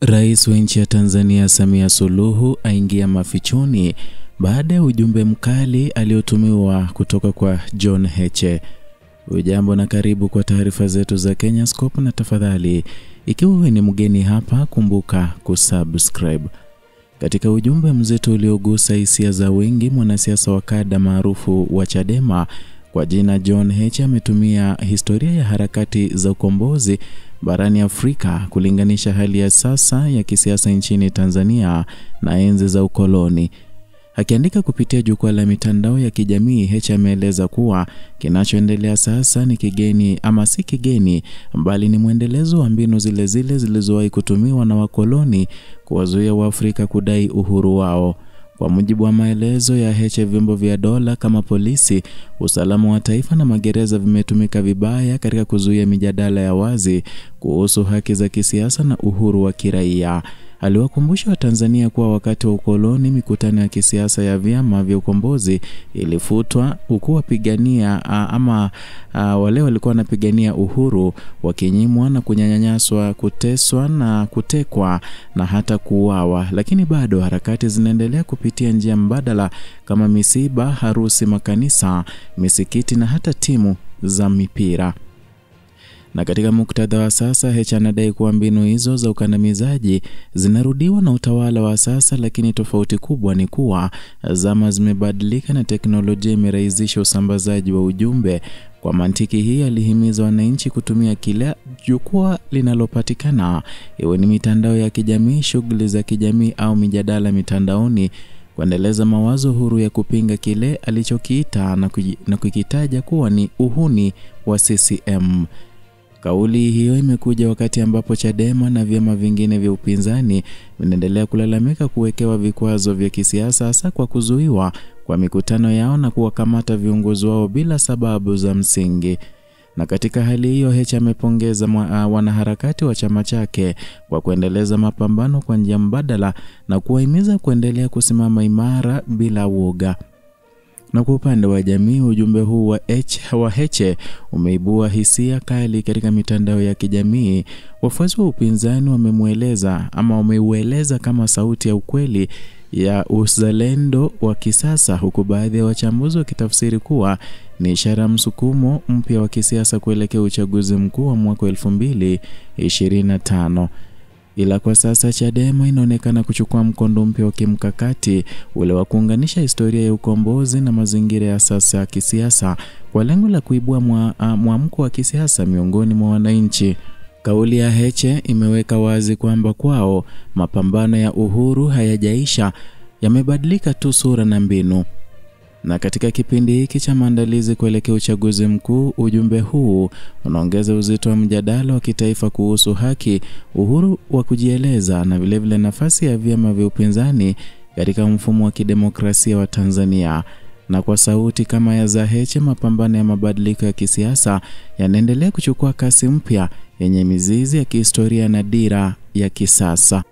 Rais wa nchi ya Tanzania Samia Suluhu aingia mafichoni baada ya ujumbe mkali aliotumiwa kutoka kwa John Heche. Ujambo na karibu kwa taarifa zetu za Kenyascope, na tafadhali ikiwa wewe ni mgeni hapa kumbuka kusubscribe. Katika ujumbe mzito uliogusa hisia za wengi, mwanasiasa wa kada maarufu wa Chadema kwa jina John Heche ametumia historia ya harakati za ukombozi barani Afrika kulinganisha hali ya sasa ya kisiasa nchini Tanzania na enzi za ukoloni. Akiandika kupitia jukwaa la mitandao ya kijamii, Heche ameeleza kuwa kinachoendelea sasa ni kigeni ama si kigeni, bali ni mwendelezo wa mbinu zile zilizowahi kutumiwa na wakoloni kuwazuia Waafrika kudai uhuru wao. Kwa mujibu wa maelezo ya Heche, vyombo vya dola kama polisi, usalama wa taifa na magereza vimetumika vibaya katika kuzuia mijadala ya wazi kuhusu haki za kisiasa na uhuru wa kiraia. Aliwakumbusha Watanzania kuwa wakati wa ukoloni mikutano ya kisiasa ya vyama vya ukombozi ilifutwa, huku wapigania wale walikuwa wanapigania uhuru wakinyimwa na kunyanyaswa, kuteswa na kutekwa na hata kuuawa. Lakini bado harakati zinaendelea kupitia njia mbadala kama misiba, harusi, makanisa, misikiti na hata timu za mipira. Na katika muktadha wa sasa, Heche anadai kuwa mbinu hizo za ukandamizaji zinarudiwa na utawala wa sasa, lakini tofauti kubwa ni kuwa zama zimebadilika na teknolojia imerahisisha usambazaji wa ujumbe. Kwa mantiki hii, alihimiza wananchi kutumia kila jukwaa linalopatikana, iwe ni mitandao ya kijamii, shughuli za kijamii au mijadala mitandaoni, kuendeleza mawazo huru ya kupinga kile alichokiita na kukitaja kuwa ni uhuni wa CCM. Kauli hiyo imekuja wakati ambapo Chadema na vyama vingine vya upinzani vinaendelea kulalamika kuwekewa vikwazo vya kisiasa, hasa kwa kuzuiwa kwa mikutano yao na kuwakamata viongozi wao bila sababu za msingi. Na katika hali hiyo, Heche amepongeza wanaharakati wa chama chake kwa kuendeleza mapambano kwa njia mbadala na kuwahimiza kuendelea kusimama imara bila woga. Na kwa upande wa jamii, ujumbe huu wa Heche umeibua hisia kali katika mitandao ya kijamii. Wafuasi wa upinzani wameueleza kama sauti ya ukweli ya uzalendo wa kisasa, huku baadhi ya wachambuzi wakitafsiri kuwa ni ishara msukumo mpya wa kisiasa kuelekea uchaguzi mkuu wa mwaka 2025. Ila kwa sasa Chadema inaonekana kuchukua mkondo mpya wa kimkakati, ule wa kuunganisha historia ya ukombozi na mazingira ya sasa ya kisiasa kwa lengo la kuibua mwamko wa kisiasa miongoni mwa wananchi. Kauli ya Heche imeweka wazi kwamba kwao mapambano ya uhuru hayajaisha, yamebadilika tu sura na mbinu. Na katika kipindi hiki cha maandalizi kuelekea uchaguzi mkuu, ujumbe huu unaongeza uzito wa mjadala wa kitaifa kuhusu haki, uhuru wa kujieleza na vilevile nafasi ya vyama vya upinzani katika mfumo wa kidemokrasia wa Tanzania. Na kwa sauti kama ya za Heche, mapambano ya mabadiliko ya kisiasa yanaendelea kuchukua kasi mpya yenye mizizi ya kihistoria na dira ya kisasa.